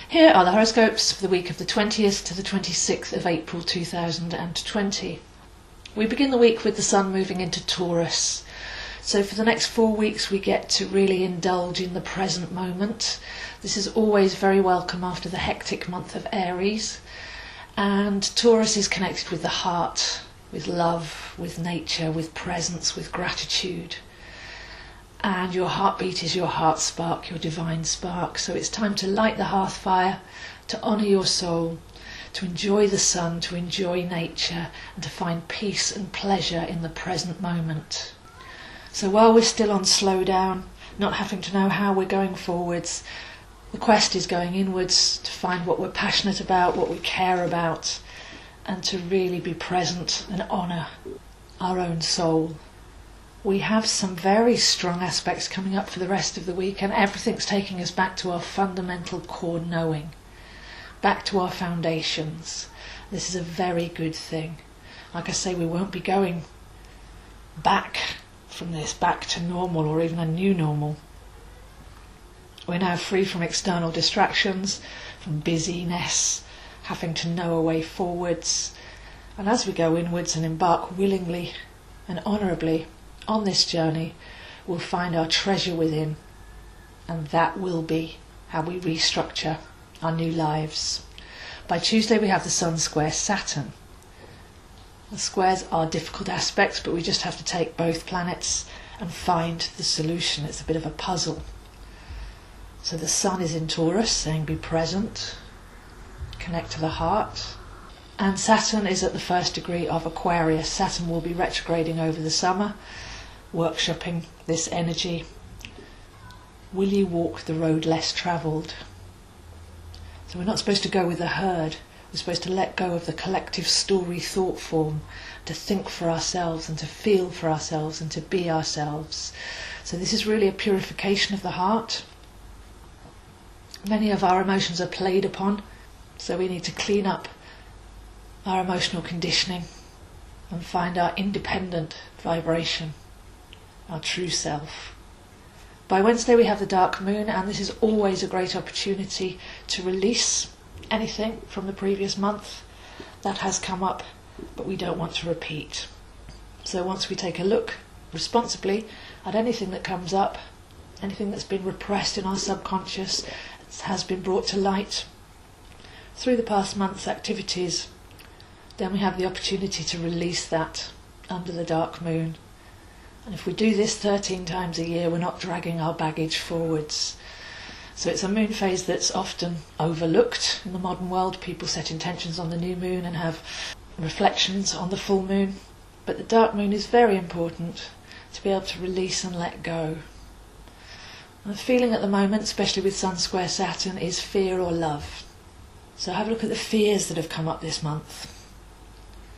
Here are the horoscopes for the week of the 20th to the 26th of April 2020. We begin the week with the Sun moving into Taurus. So for the next 4 weeks we get to really indulge in the present moment. This is always very welcome after the hectic month of Aries. And Taurus is connected with the heart, with love, with nature, with presence, with gratitude. And your heartbeat is your heart spark, your divine spark. So it's time to light the hearth fire, to honour your soul, to enjoy the sun, to enjoy nature, and to find peace and pleasure in the present moment. So while we're still on slow down, not having to know how we're going forwards, the quest is going inwards to find what we're passionate about, what we care about, and to really be present and honour our own soul. We have some very strong aspects coming up for the rest of the week, and everything's taking us back to our fundamental core knowing, back to our foundations. This is a very good thing. Like I say, we won't be going back from this, back to normal or even a new normal. We're now free from external distractions, from busyness, having to know a way forwards. And as we go inwards and embark willingly and honourably on this journey, we'll find our treasure within, and that will be how we restructure our new lives. By Tuesday we have the Sun square Saturn. The squares are difficult aspects, but we just have to take both planets and find the solution. It's a bit of a puzzle. So the Sun is in Taurus, saying be present, connect to the heart. And Saturn is at the 1st degree of Aquarius. Saturn will be retrograding over the summer, workshopping this energy. Will you walk the road less travelled? So we're not supposed to go with the herd. We're supposed to let go of the collective story thought form, to think for ourselves and to feel for ourselves and to be ourselves. So this is really a purification of the heart. Many of our emotions are played upon, so we need to clean up our emotional conditioning and find our independent vibration, our true self. By Wednesday we have the dark moon, and this is always a great opportunity to release anything from the previous month that has come up but we don't want to repeat. So once we take a look responsibly at anything that comes up, anything that's been repressed in our subconscious, has been brought to light through the past month's activities, then we have the opportunity to release that under the dark moon. And if we do this 13 times a year, we're not dragging our baggage forwards. So it's a moon phase that's often overlooked in the modern world. People set intentions on the new moon and have reflections on the full moon. But the dark moon is very important to be able to release and let go. And the feeling at the moment, especially with Sun square Saturn, is fear or love. So have a look at the fears that have come up this month.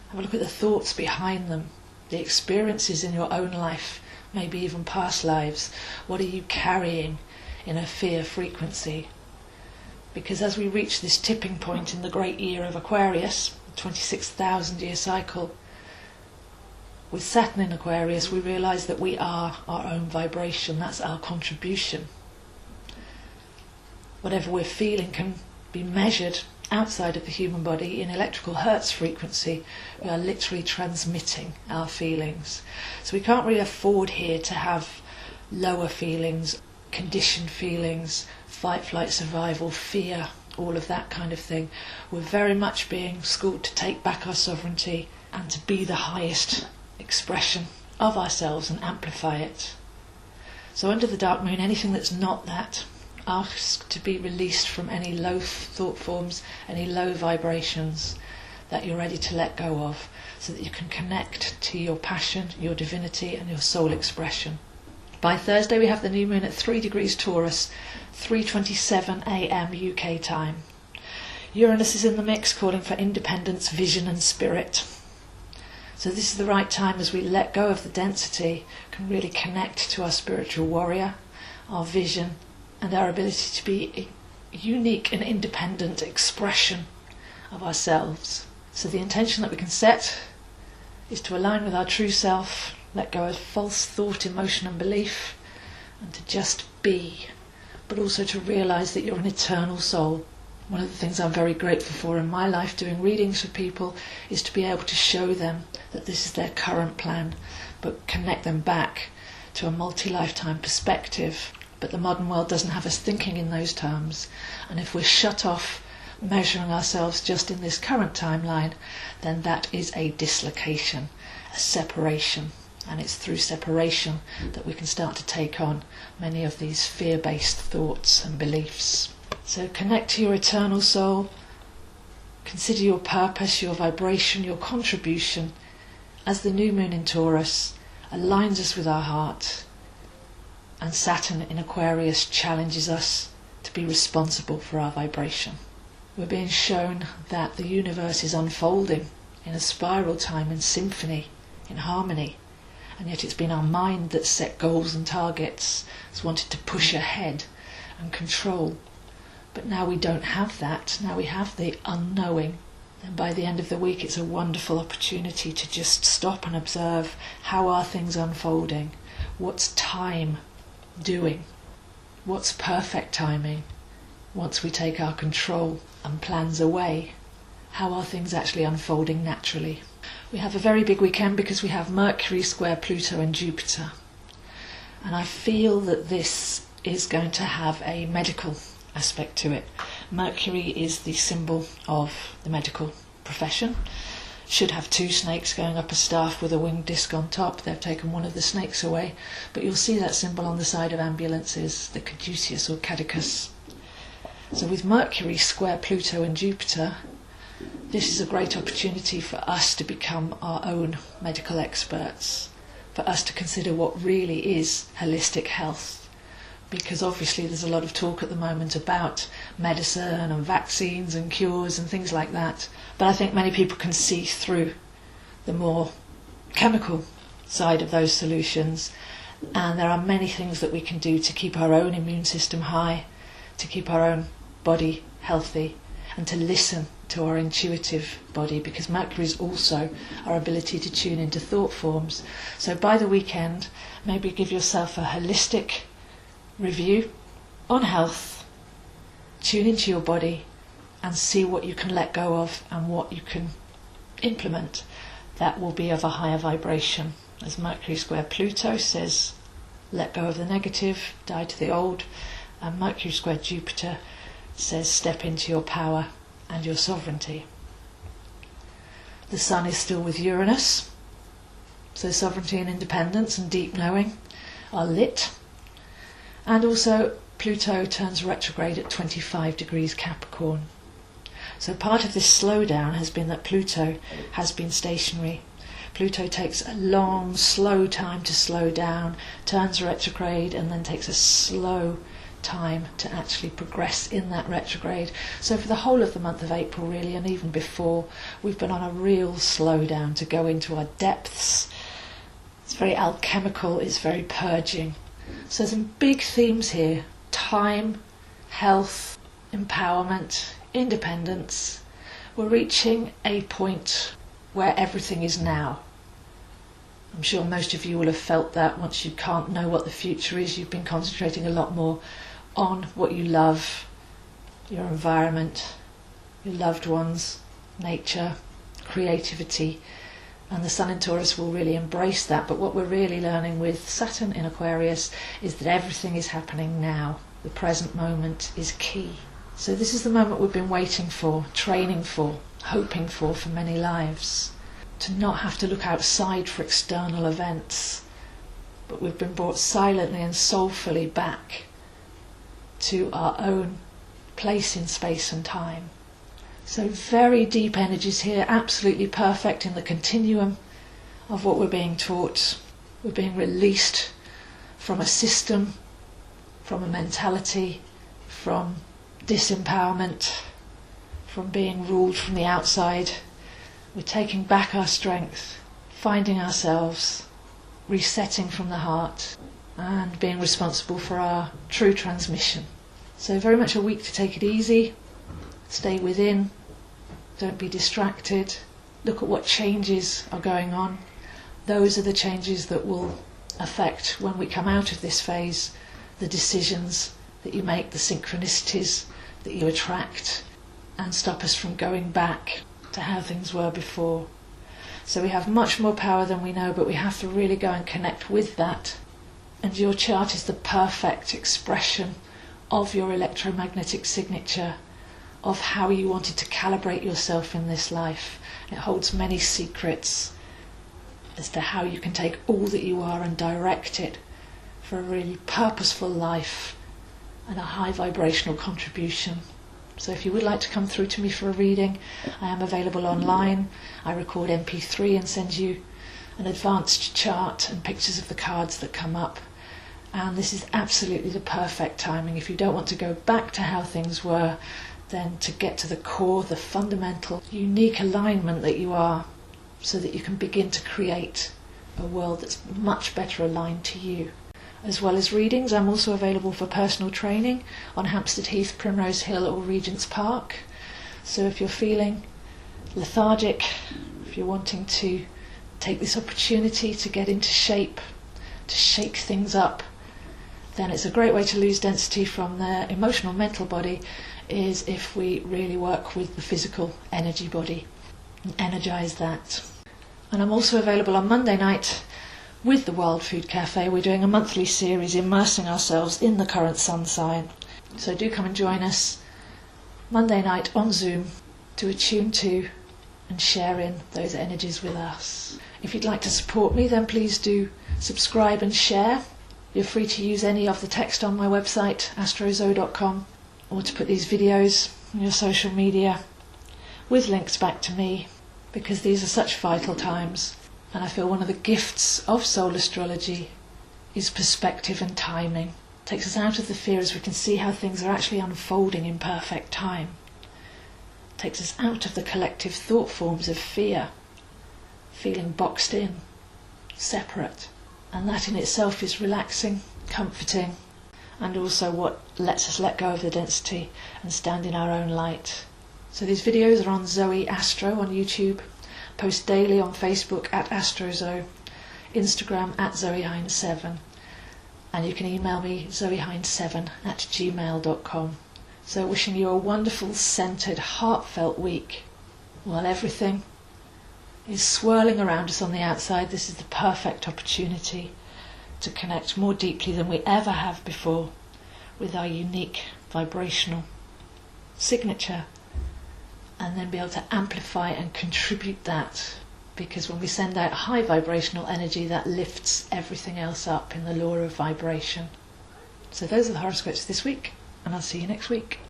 Have a look at the thoughts behind them, the experiences in your own life, maybe even past lives. What are you carrying in a fear frequency? Because as we reach this tipping point in the great year of Aquarius, the 26,000 year cycle, with Saturn in Aquarius, we realise that we are our own vibration. That's our contribution. Whatever we're feeling can be measured outside of the human body in electrical hertz frequency. We are literally transmitting our feelings. So we can't really afford here to have lower feelings, conditioned feelings, fight, flight, survival, fear, all of that kind of thing. We're very much being schooled to take back our sovereignty and to be the highest expression of ourselves and amplify it. So under the dark moon, anything that's not that, ask to be released from any low thought forms, any low vibrations that you're ready to let go of, so that you can connect to your passion, your divinity and your soul expression. By Thursday we have the new moon at 3 degrees Taurus, 3:27 a.m. UK time. Uranus is in the mix, calling for independence, vision and spirit. So this is the right time as we let go of the density, can really connect to our spiritual warrior, our vision and our ability to be a unique and independent expression of ourselves. So the intention that we can set is to align with our true self, let go of false thought, emotion and belief, and to just be, but also to realise that you're an eternal soul. One of the things I'm very grateful for in my life doing readings for people is to be able to show them that this is their current plan, but connect them back to a multi-lifetime perspective. But the modern world doesn't have us thinking in those terms, and if we're shut off measuring ourselves just in this current timeline, then that is a dislocation, a separation. And it's through separation that we can start to take on many of these fear-based thoughts and beliefs. So connect to your eternal soul, consider your purpose, your vibration, your contribution as the new moon in Taurus aligns us with our heart, and Saturn in Aquarius challenges us to be responsible for our vibration. We're being shown that the universe is unfolding in a spiral time, in symphony, in harmony, and yet it's been our mind that's set goals and targets, has wanted to push ahead and control. But now we don't have that, now we have the unknowing. And by the end of the week it's a wonderful opportunity to just stop and observe, how are things unfolding? What's time doing? What's perfect timing? Once we take our control and plans away, how are things actually unfolding naturally? We have a very big weekend because we have Mercury square Pluto and Jupiter. And I feel that this is going to have a medical aspect to it. Mercury is the symbol of the medical profession. Should have two snakes going up a staff with a winged disc on top. They've taken one of the snakes away, but you'll see that symbol on the side of ambulances, the caduceus or caducus. So with Mercury square Pluto and Jupiter, this is a great opportunity for us to become our own medical experts, for us to consider what really is holistic health. Because obviously there's a lot of talk at the moment about medicine and vaccines and cures and things like that. But I think many people can see through the more chemical side of those solutions. And there are many things that we can do to keep our own immune system high, to keep our own body healthy, and to listen to our intuitive body, because Mercury is also our ability to tune into thought forms. So by the weekend, maybe give yourself a holistic review on health, tune into your body and see what you can let go of and what you can implement that will be of a higher vibration. As Mercury square Pluto says, let go of the negative, die to the old, and Mercury square Jupiter says step into your power and your sovereignty. The Sun is still with Uranus, so sovereignty and independence and deep knowing are lit. And also Pluto turns retrograde at 25 degrees Capricorn. So part of this slowdown has been that Pluto has been stationary. Pluto takes a long, slow time to slow down, turns retrograde, and then takes a slow time to actually progress in that retrograde. So for the whole of the month of April really, and even before, we've been on a real slowdown to go into our depths. It's very alchemical, it's very purging. So some big themes here: time, health, empowerment, independence. We're reaching a point where everything is now. I'm sure most of you will have felt that once you can't know what the future is, you've been concentrating a lot more on what you love, your environment, your loved ones, nature, creativity. And the Sun in Taurus will really embrace that. But what we're really learning with Saturn in Aquarius is that everything is happening now. The present moment is key. So this is the moment we've been waiting for, training for, hoping for many lives. To not have to look outside for external events, but we've been brought silently and soulfully back to our own place in space and time. So very deep energies here, absolutely perfect in the continuum of what we're being taught. We're being released from a system, from a mentality, from disempowerment, from being ruled from the outside. We're taking back our strength, finding ourselves, resetting from the heart, and being responsible for our true transmission. So very much a week to take it easy, stay within, don't be distracted, look at what changes are going on. Those are the changes that will affect, when we come out of this phase, the decisions that you make, the synchronicities that you attract, and stop us from going back to how things were before. So we have much more power than we know, but we have to really go and connect with that. And your chart is the perfect expression of your electromagnetic signature, of how you wanted to calibrate yourself in this life. It holds many secrets as to how you can take all that you are and direct it for a really purposeful life and a high vibrational contribution. So if you would like to come through to me for a reading, I am available online. I record MP3 and send you an advanced chart and pictures of the cards that come up. And this is absolutely the perfect timing. If you don't want to go back to how things were, then to get to the core, the fundamental, unique alignment that you are, so that you can begin to create a world that's much better aligned to you. As well as readings, I'm also available for personal training on Hampstead Heath, Primrose Hill or Regent's Park. So if you're feeling lethargic, if you're wanting to take this opportunity to get into shape, to shake things up, then it's a great way to lose density from the emotional mental body is if we really work with the physical energy body and energize that. And I'm also available on Monday night with the Wild Food Cafe. We're doing a monthly series immersing ourselves in the current sun sign. So do come and join us Monday night on Zoom to attune to and share in those energies with us. If you'd like to support me, then please do subscribe and share. You're free to use any of the text on my website, astrozo.com, or to put these videos on your social media with links back to me, because these are such vital times. And I feel one of the gifts of soul astrology is perspective and timing. It takes us out of the fear as we can see how things are actually unfolding in perfect time. It takes us out of the collective thought forms of fear, feeling boxed in, separate. And that in itself is relaxing, comforting, and also what lets us let go of the density and stand in our own light. So these videos are on Zoe Astro on YouTube, post daily on Facebook at Astrozo, Instagram at ZoeHines7, and you can email me zoehines7@gmail.com. So wishing you a wonderful, centred, heartfelt week. While everything is swirling around us on the outside, this is the perfect opportunity to connect more deeply than we ever have before with our unique vibrational signature, and then be able to amplify and contribute that, because when we send out high vibrational energy, that lifts everything else up in the law of vibration. So those are the horoscopes this week, and I'll see you next week.